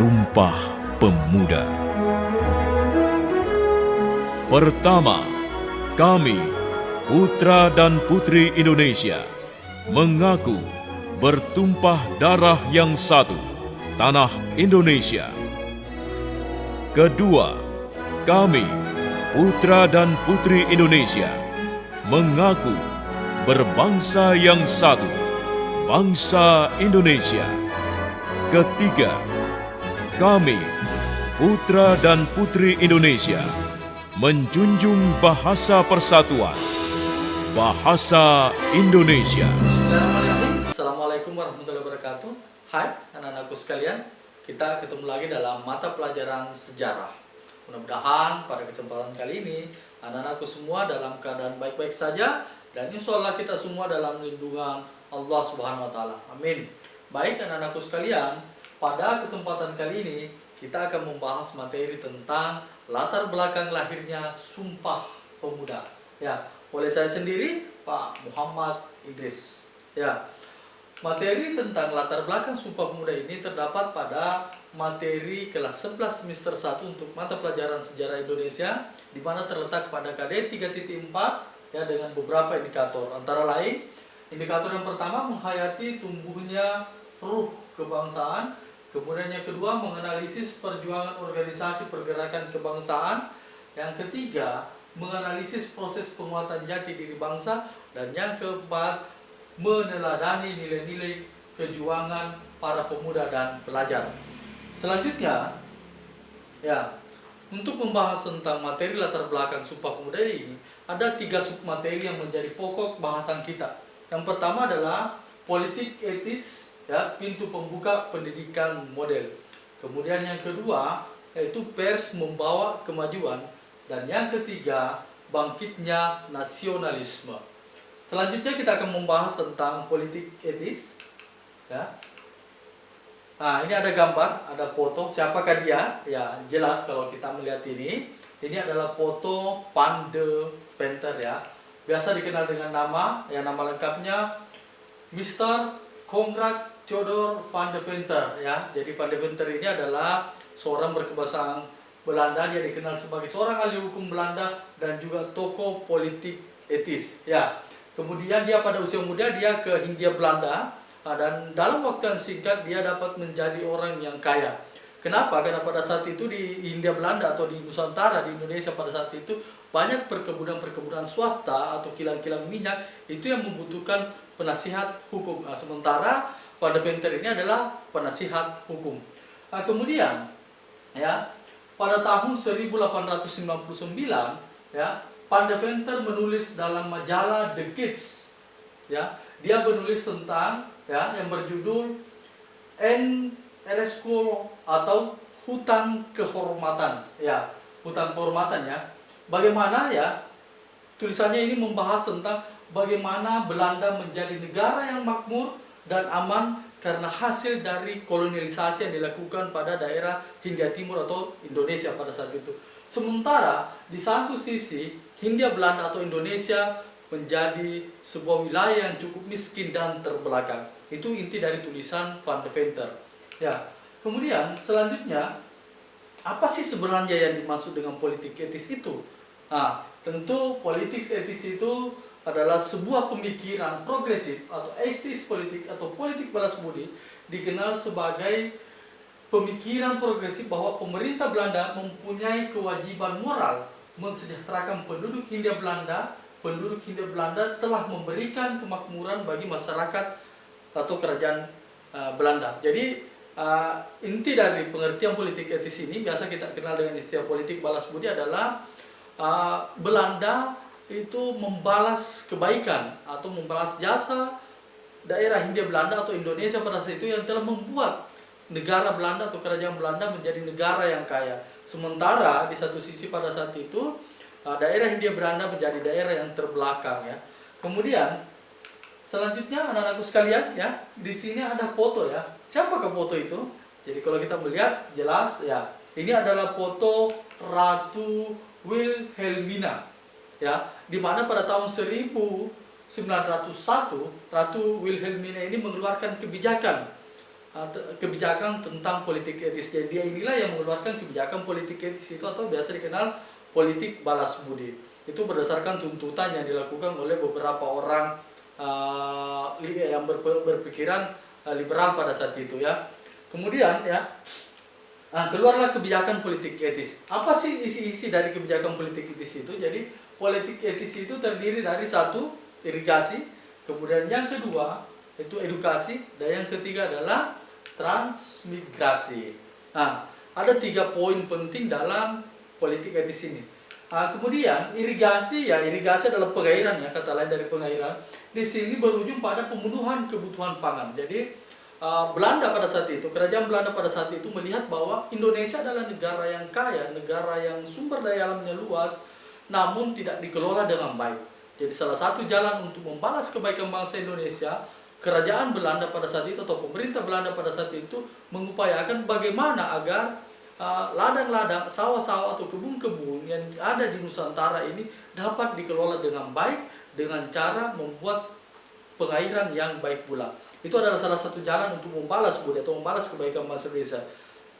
Sumpah Pemuda. Pertama, kami, putra dan putri Indonesia, mengaku bertumpah darah yang satu, tanah Indonesia. Kedua, kami, putra dan putri Indonesia, mengaku berbangsa yang satu, bangsa Indonesia. Ketiga, kami, putra dan putri Indonesia, menjunjung bahasa persatuan, bahasa Indonesia. Assalamualaikum warahmatullahi wabarakatuh. Hai anak-anakku sekalian, kita ketemu lagi dalam mata pelajaran sejarah. Mudah-mudahan pada kesempatan kali ini anak-anakku semua dalam keadaan baik-baik saja, dan insya Allah kita semua dalam lindungan Allah Subhanahu wa Ta'ala. Amin. Baik anak-anakku sekalian, pada kesempatan kali ini kita akan membahas materi tentang latar belakang lahirnya Sumpah Pemuda. Ya, oleh saya sendiri, Pak Muhammad Idris. Ya, materi tentang latar belakang Sumpah Pemuda ini terdapat pada materi kelas 11 semester 1 untuk mata pelajaran sejarah Indonesia, di mana terletak pada KD 3.4 ya, dengan beberapa indikator. Antara lain, indikator yang pertama menghayati tumbuhnya ruh kebangsaan, kemudian yang kedua menganalisis perjuangan organisasi pergerakan kebangsaan, yang ketiga menganalisis proses penguatan jati diri bangsa, dan yang keempat meneladani nilai-nilai kejuangan para pemuda dan pelajar. Selanjutnya, ya, untuk membahas tentang materi latar belakang Sumpah Pemuda ini, ada 3 submateri yang menjadi pokok bahasan kita. Yang pertama adalah politik etis, ya, pintu pembuka pendidikan model. Kemudian yang kedua yaitu pers membawa kemajuan, dan yang ketiga bangkitnya nasionalisme. Selanjutnya kita akan membahas tentang politik etis. Ya. Nah, ini ada gambar, ada foto. Siapakah dia? Ya, jelas kalau kita melihat ini. Ini adalah foto Van de Venter, ya. Biasa dikenal dengan nama, ya, nama lengkapnya Mr. Konrad Theodor van de Venter, ya. Jadi Van de Venter ini adalah seorang berkebangsaan Belanda. Dia dikenal sebagai seorang ahli hukum Belanda dan juga tokoh politik etis, ya. Kemudian dia pada usia muda dia ke Hindia Belanda, dan dalam waktu yang singkat dia dapat menjadi orang yang kaya. Kenapa? Karena pada saat itu di Hindia Belanda atau di Nusantara, di Indonesia pada saat itu banyak perkebunan-perkebunan swasta atau kilang-kilang minyak itu yang membutuhkan penasihat hukum. Nah, sementara Van de Venter ini adalah penasihat hukum. Nah, kemudian, ya, pada tahun 1899, ya, Van de Venter menulis dalam majalah The Kids, ya, dia menulis tentang, ya, yang berjudul School atau hutan kehormatan, ya, hutan kehormatan, ya. Bagaimana, ya, tulisannya ini membahas tentang bagaimana Belanda menjadi negara yang makmur dan aman karena hasil dari kolonialisasi yang dilakukan pada daerah Hindia Timur atau Indonesia pada saat itu. Sementara di satu sisi Hindia Belanda atau Indonesia menjadi sebuah wilayah yang cukup miskin dan terbelakang. Itu inti dari tulisan Van de Venter. Ya, kemudian selanjutnya, apa sih sebenarnya yang dimaksud dengan politik etis itu? Nah, tentu politik etis itu adalah sebuah pemikiran progresif atau estis politik atau politik balas budi, dikenal sebagai pemikiran progresif bahwa pemerintah Belanda mempunyai kewajiban moral mensejahterakan penduduk Hindia Belanda. Penduduk Hindia Belanda telah memberikan kemakmuran bagi masyarakat atau kerajaan Belanda. Jadi inti dari pengertian politik etis ini biasa kita kenal dengan istilah politik balas budi adalah Belanda itu membalas kebaikan atau membalas jasa daerah Hindia Belanda atau Indonesia pada saat itu yang telah membuat negara Belanda atau kerajaan Belanda menjadi negara yang kaya. Sementara di satu sisi pada saat itu daerah Hindia Belanda menjadi daerah yang terbelakang, ya. Kemudian selanjutnya anak-anakku sekalian, ya, di sini ada foto, ya. Siapakah foto itu? Jadi kalau kita melihat jelas, ya, ini adalah foto Ratu Wilhelmina, ya, di mana pada tahun 1901 Ratu Wilhelmina ini mengeluarkan kebijakan kebijakan tentang politik etis. Jadi dia inilah yang mengeluarkan kebijakan politik etis itu, atau biasa dikenal politik balas budi. Itu berdasarkan tuntutan yang dilakukan oleh beberapa orang yang berpikiran liberal pada saat itu ya. Kemudian ya, keluarlah kebijakan politik etis. Apa sih isi-isi dari kebijakan politik etis itu? Jadi politik etis itu terdiri dari satu, irigasi, kemudian yang kedua itu edukasi, dan yang ketiga adalah transmigrasi. Nah, ada 3 poin penting dalam politik etis ini. Kemudian irigasi, ya irigasi adalah pengairan ya, kata lain dari pengairan. Di sini berujung pada pemenuhan kebutuhan pangan. Jadi Belanda pada saat itu, kerajaan Belanda pada saat itu melihat bahwa Indonesia adalah negara yang kaya, negara yang sumber daya alamnya luas, namun tidak dikelola dengan baik. Jadi salah satu jalan untuk membalas kebaikan bangsa Indonesia, kerajaan Belanda pada saat itu atau pemerintah Belanda pada saat itu mengupayakan bagaimana agar ladang-ladang, sawah-sawah atau kebun-kebun yang ada di Nusantara ini dapat dikelola dengan baik dengan cara membuat pengairan yang baik pula. Itu adalah salah satu jalan untuk membalas budi atau membalas kebaikan bangsa Indonesia.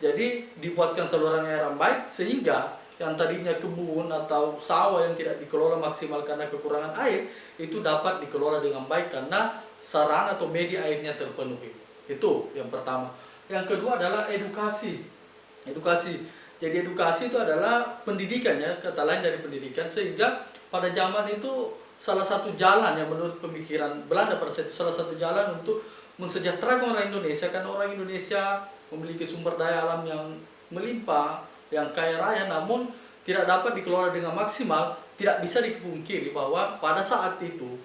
Jadi dibuatkan saluran air yang baik sehingga yang tadinya kebun atau sawah yang tidak dikelola maksimal karena kekurangan air itu dapat dikelola dengan baik karena sarana atau media airnya terpenuhi. Itu yang pertama. Yang kedua adalah edukasi. Jadi edukasi itu adalah pendidikan ya, kata lain dari pendidikan, sehingga pada zaman itu salah satu jalan yang menurut pemikiran Belanda pada saat itu, salah satu jalan untuk mensejahterakan orang Indonesia, karena orang Indonesia memiliki sumber daya alam yang melimpah, yang kaya raya, namun tidak dapat dikelola dengan maksimal. Tidak bisa dipungkiri bahwa pada saat itu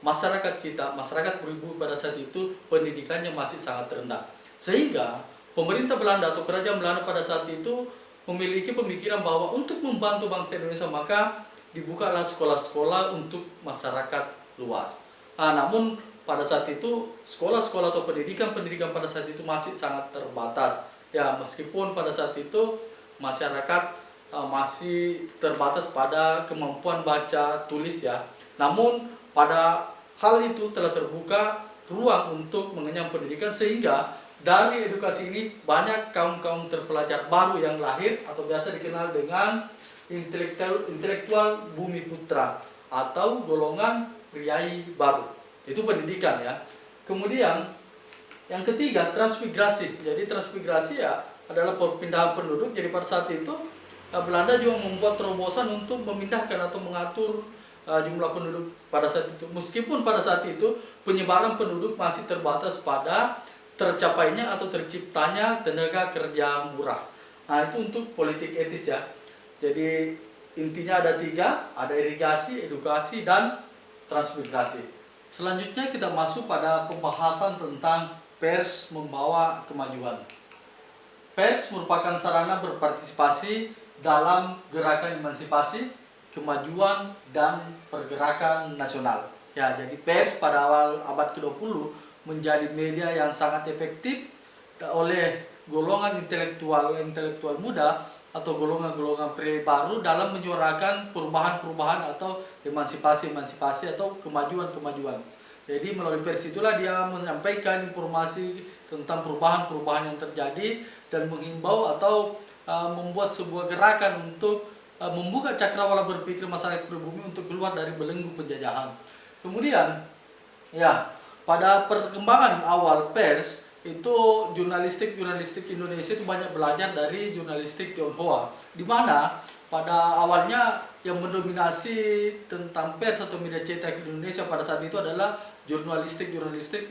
masyarakat kita, masyarakat pribumi pada saat itu pendidikannya masih sangat rendah, sehingga pemerintah Belanda atau kerajaan Belanda pada saat itu memiliki pemikiran bahwa untuk membantu bangsa Indonesia maka dibukalah sekolah-sekolah untuk masyarakat luas. Namun pada saat itu sekolah-sekolah atau pendidikan pada saat itu masih sangat terbatas. Ya, meskipun pada saat itu masyarakat masih terbatas pada kemampuan baca tulis ya. Namun pada hal itu telah terbuka ruang untuk mengenyam pendidikan, sehingga dari edukasi ini banyak kaum-kaum terpelajar baru yang lahir atau biasa dikenal dengan intelektual bumi putra atau golongan priai baru. Itu pendidikan ya. Kemudian yang ketiga transmigrasi. Jadi transmigrasi ya adalah perpindahan penduduk. Jadi pada saat itu Belanda juga membuat terobosan untuk memindahkan atau mengatur jumlah penduduk pada saat itu. Meskipun pada saat itu penyebaran penduduk masih terbatas pada tercapainya atau terciptanya tenaga kerja murah. Nah, itu untuk politik etis ya. Jadi intinya ada 3, ada irigasi, edukasi, dan transmigrasi. Selanjutnya kita masuk pada pembahasan tentang pers membawa kemajuan. Pers merupakan sarana berpartisipasi dalam gerakan emansipasi, kemajuan, dan pergerakan nasional. Ya, jadi pers pada awal abad ke-20 menjadi media yang sangat efektif oleh golongan intelektual muda atau golongan-golongan pria baru dalam menyuarakan perubahan-perubahan atau emansipasi atau kemajuan-kemajuan. Jadi melalui pers itulah dia menyampaikan informasi tentang perubahan-perubahan yang terjadi dan menghimbau atau membuat sebuah gerakan untuk membuka cakrawala berpikir masyarakat pribumi untuk keluar dari belenggu penjajahan. Kemudian ya, pada perkembangan awal pers itu jurnalistik Indonesia itu banyak belajar dari jurnalistik Tionghoa, di mana pada awalnya yang mendominasi tentang pers atau media cetak Indonesia pada saat itu adalah jurnalistik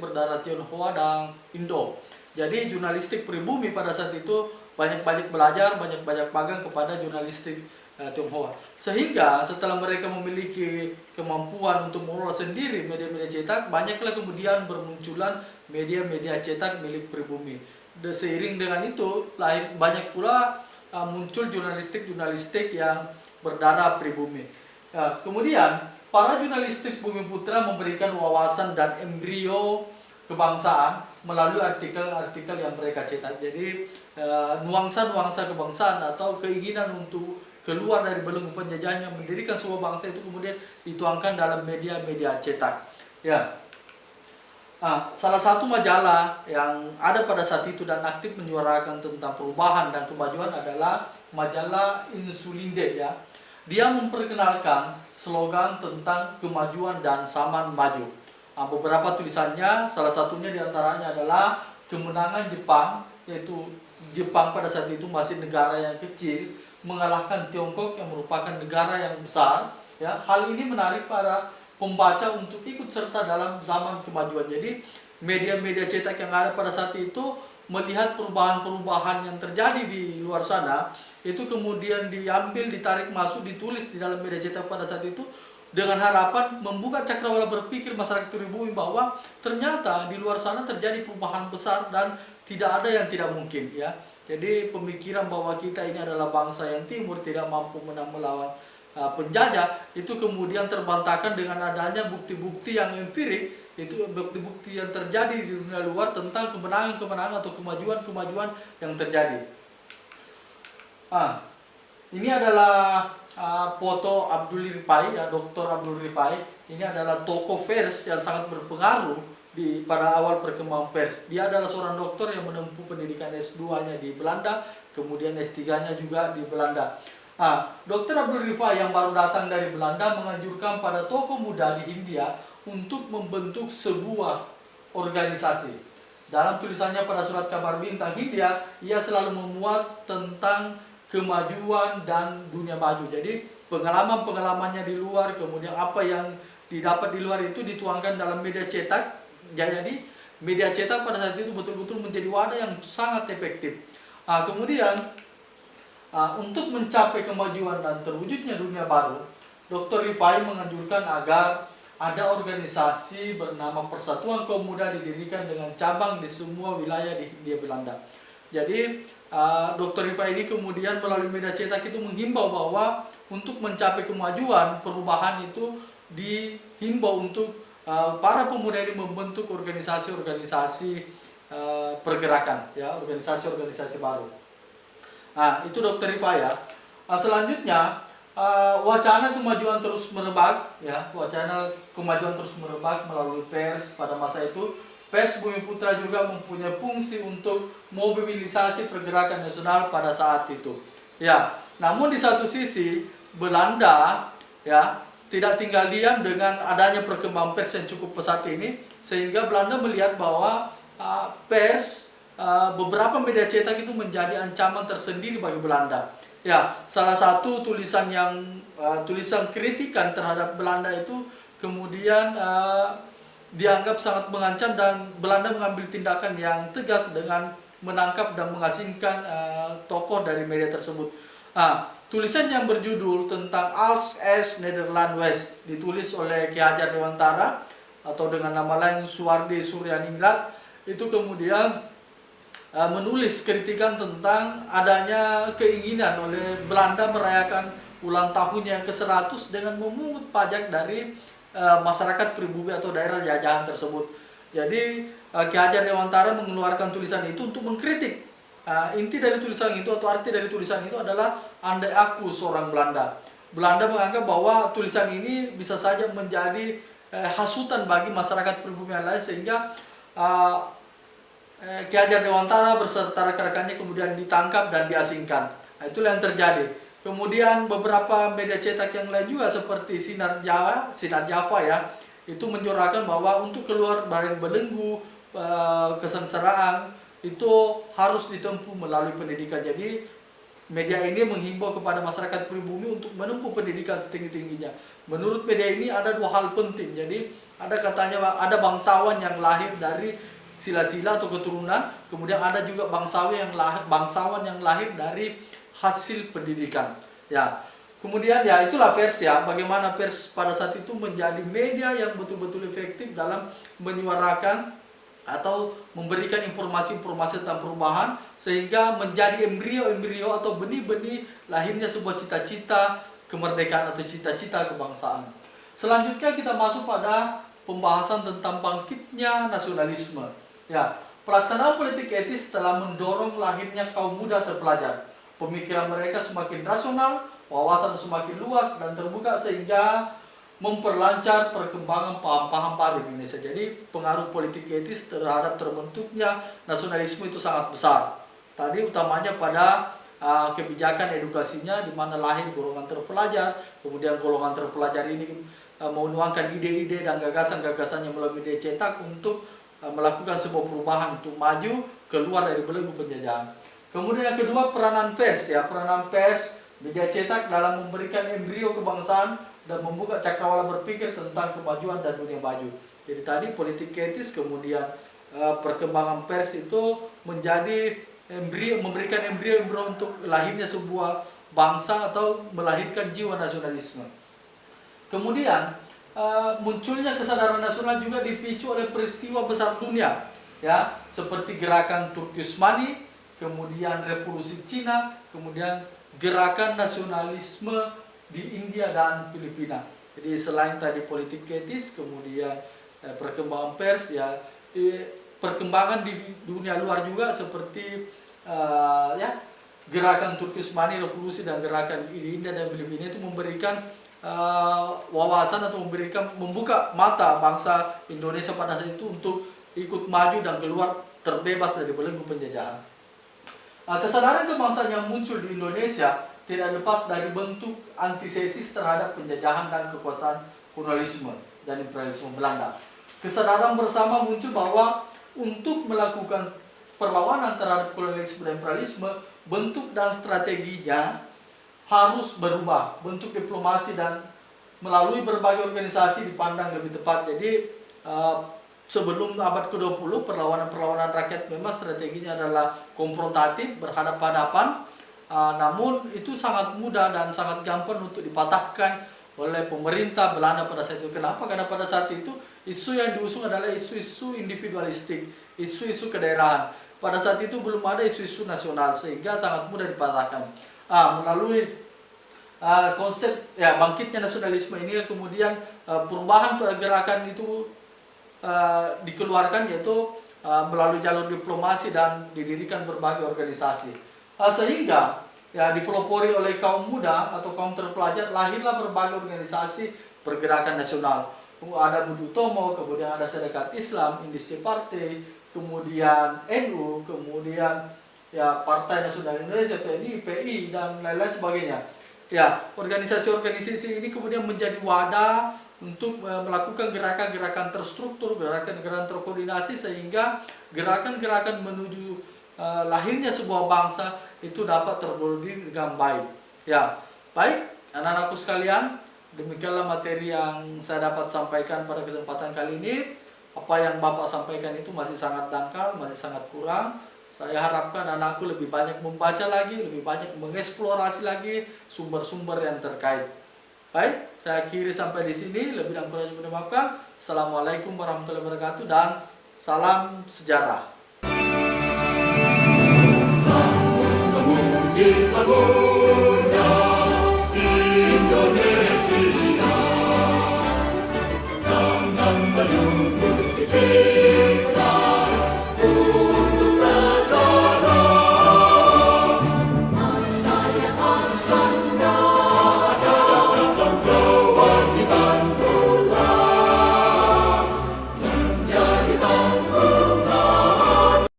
berdarah Tionghoa dan Indo. Jadi jurnalistik pribumi pada saat itu banyak belajar, banyak magang kepada jurnalistik Tionghoa. Sehingga setelah mereka memiliki kemampuan untuk mengelola sendiri media-media cetak, banyaklah kemudian bermunculan media-media cetak milik pribumi. Dan seiring dengan itu, banyak pula muncul jurnalistik yang berdarah pribumi. Kemudian, para jurnalistik Bumi Putra memberikan wawasan dan embrio kebangsaan melalui artikel-artikel yang mereka cetak. Jadi, nuansa-nuansa kebangsaan atau keinginan untuk keluar dari belenggu penjajahan yang mendirikan sebuah bangsa itu kemudian dituangkan dalam media-media cetak. Ya. Salah satu majalah yang ada pada saat itu dan aktif menyuarakan tentang perubahan dan kemajuan adalah majalah Insulinde ya. Dia memperkenalkan slogan tentang kemajuan dan zaman maju. Beberapa tulisannya, salah satunya diantaranya adalah kemenangan Jepang, yaitu Jepang pada saat itu masih negara yang kecil mengalahkan Tiongkok yang merupakan negara yang besar. Ya, hal ini menarik para pembaca untuk ikut serta dalam zaman kemajuan. Jadi media-media cetak yang ada pada saat itu melihat perubahan-perubahan yang terjadi di luar sana, itu kemudian diambil, ditarik masuk, ditulis di dalam media cetak pada saat itu dengan harapan membuka cakrawala berpikir masyarakat pribumi bahwa ternyata di luar sana terjadi perubahan besar dan tidak ada yang tidak mungkin ya. Jadi pemikiran bahwa kita ini adalah bangsa yang timur tidak mampu menang melawan penjajah itu kemudian terbantahkan dengan adanya bukti-bukti yang empirik, itu bukti-bukti yang terjadi di dunia luar tentang kemenangan-kemenangan atau kemajuan-kemajuan yang terjadi. Ini adalah foto Abdul Rifai ya, Dr. Abdul Rifai. Ini adalah tokoh pers yang sangat berpengaruh pada awal perkembangan pers. Dia adalah seorang dokter yang menempuh pendidikan S2-nya di Belanda, kemudian S3-nya juga di Belanda. Dr. Abdul Rifai yang baru datang dari Belanda menganjurkan pada tokoh muda di Hindia untuk membentuk sebuah organisasi. Dalam tulisannya pada surat kabar bintang Hindia, ia selalu memuat tentang kemajuan dan dunia maju. Jadi pengalaman-pengalamannya di luar, kemudian apa yang didapat di luar itu dituangkan dalam media cetak. Jadi media cetak pada saat itu betul-betul menjadi wadah yang sangat efektif. Kemudian untuk mencapai kemajuan dan terwujudnya dunia baru, Dr. Rifai menganjurkan agar ada organisasi bernama Persatuan Kaum Muda didirikan dengan cabang di semua wilayah di Hindia Belanda. Jadi Dr. Rifai ini kemudian melalui media cetak itu menghimbau bahwa untuk mencapai kemajuan perubahan itu dihimbau untuk para pemuda ini membentuk organisasi-organisasi pergerakan ya, organisasi-organisasi baru. Itu Dr. Rifai ya. Selanjutnya wacana kemajuan terus merebak ya, wacana kemajuan terus merebak melalui pers pada masa itu. Pers Bumi Putra juga mempunyai fungsi untuk mobilisasi pergerakan nasional pada saat itu. Ya, namun di satu sisi Belanda ya tidak tinggal diam dengan adanya perkembangan pers yang cukup pesat ini, sehingga Belanda melihat bahwa pers beberapa media cetak itu menjadi ancaman tersendiri bagi Belanda. Ya, salah satu tulisan kritikan terhadap Belanda itu kemudian dianggap sangat mengancam dan Belanda mengambil tindakan yang tegas dengan menangkap dan mengasingkan tokoh dari media tersebut. Tulisan yang berjudul tentang Als es Nederland West ditulis oleh Ki Hajar Dewantara atau dengan nama lain Suwardi Suryaningrat itu kemudian menulis kritikan tentang adanya keinginan oleh Belanda merayakan ulang tahunnya yang ke-100 dengan memungut pajak dari masyarakat pribumi atau daerah jajahan tersebut. Jadi Ki Hajar Dewantara mengeluarkan tulisan itu untuk mengkritik. Inti dari tulisan itu atau arti dari tulisan itu adalah andai aku seorang Belanda. Belanda menganggap bahwa tulisan ini bisa saja menjadi hasutan bagi masyarakat pribumi yang lain, sehingga Ki Hajar Dewantara beserta rekan-rekannya kemudian ditangkap dan diasingkan. Itulah yang terjadi. Kemudian beberapa media cetak yang lain juga seperti Sinar Java ya, itu menyuarakan bahwa untuk keluar dari belenggu kesengsaraan itu harus ditempuh melalui pendidikan. Jadi media ini menghimbau kepada masyarakat pribumi untuk menempuh pendidikan setinggi-tingginya. Menurut media ini ada dua hal penting. Jadi ada katanya ada bangsawan yang lahir dari sila-sila atau keturunan, kemudian ada juga bangsawan yang lahir dari hasil pendidikan. Ya, kemudian ya itulah pers ya. Bagaimana pers pada saat itu menjadi media yang betul-betul efektif dalam menyuarakan atau memberikan informasi-informasi tentang perubahan, sehingga menjadi embrio-embrio atau benih-benih lahirnya sebuah cita-cita kemerdekaan atau cita-cita kebangsaan. Selanjutnya kita masuk pada pembahasan tentang bangkitnya nasionalisme. Ya, pelaksanaan politik etis telah mendorong lahirnya kaum muda terpelajar. Pemikiran mereka semakin rasional, wawasan semakin luas dan terbuka, sehingga memperlancar perkembangan paham-paham baru di Indonesia. Jadi pengaruh politik etis terhadap terbentuknya nasionalisme itu sangat besar. Tadi utamanya pada kebijakan edukasinya, di mana lahir golongan terpelajar, kemudian golongan terpelajar ini menuangkan ide-ide dan gagasan-gagasannya melalui media cetak untuk melakukan sebuah perubahan untuk maju keluar dari belenggu penjajahan. Kemudian yang kedua, peranan pers, ya, peranan pers, media cetak dalam memberikan embrio kebangsaan dan membuka cakrawala berpikir tentang kemajuan dan dunia maju. Jadi tadi politik etis, kemudian perkembangan pers itu menjadi embrio, memberikan embrio untuk lahirnya sebuah bangsa atau melahirkan jiwa nasionalisme. Kemudian munculnya kesadaran nasional juga dipicu oleh peristiwa besar dunia, ya, seperti gerakan Turki Utsmani, kemudian revolusi Cina, kemudian gerakan nasionalisme di India dan Filipina. Jadi selain tadi politik etis, kemudian perkembangan pers, ya, perkembangan di dunia luar juga seperti ya, gerakan Turki Utsmani, revolusi, dan gerakan di India dan Filipina itu memberikan wawasan atau membuka mata bangsa Indonesia pada saat itu untuk ikut maju dan keluar terbebas dari belenggu penjajahan. Kesadaran kebangsaan yang muncul di Indonesia tidak lepas dari bentuk antithesis terhadap penjajahan dan kekuasaan kolonialisme dan imperialisme Belanda. Kesadaran bersama muncul bahwa untuk melakukan perlawanan terhadap kolonialisme dan imperialisme, bentuk dan strateginya harus berubah. Bentuk diplomasi dan melalui berbagai organisasi dipandang lebih tepat. Jadi sebelum abad ke-20, perlawanan-perlawanan rakyat memang strateginya adalah konfrontatif, berhadapan-hadapan. Namun itu sangat mudah dan sangat gampang untuk dipatahkan oleh pemerintah Belanda pada saat itu. Kenapa? Karena pada saat itu isu yang diusung adalah isu-isu individualistik, isu-isu kedaerahan. Pada saat itu belum ada isu-isu nasional, sehingga sangat mudah dipatahkan. Melalui konsep, ya, bangkitnya nasionalisme ini, kemudian perubahan gerakan itu dikeluarkan, yaitu melalui jalur diplomasi dan didirikan berbagai organisasi. Sehingga ya, dipelopori oleh kaum muda atau kaum terpelajar, lahirlah berbagai organisasi pergerakan nasional. Ada Budi Utomo, kemudian ada Sadekat Islam, Indisi Partai, kemudian NU, kemudian ya Partai Nasional Indonesia, PNI, PI, dan lain-lain sebagainya. Ya, organisasi-organisasi ini kemudian menjadi wadah untuk melakukan gerakan-gerakan terstruktur, gerakan-gerakan terkoordinasi, sehingga gerakan-gerakan menuju lahirnya sebuah bangsa itu dapat terkoordinir dengan baik. Ya, baik, anak-anakku sekalian, demikianlah materi yang saya dapat sampaikan pada kesempatan kali ini. Apa yang Bapak sampaikan itu masih sangat dangkal, masih sangat kurang. Saya harapkan anakku lebih banyak membaca lagi, lebih banyak mengeksplorasi lagi sumber-sumber yang terkait. Baik, saya akhiri sampai di sini. Lebih dan kurangnya mohon dimaafkan. Assalamualaikum warahmatullahi wabarakatuh dan salam sejarah. Indonesia, tangan maju musisi.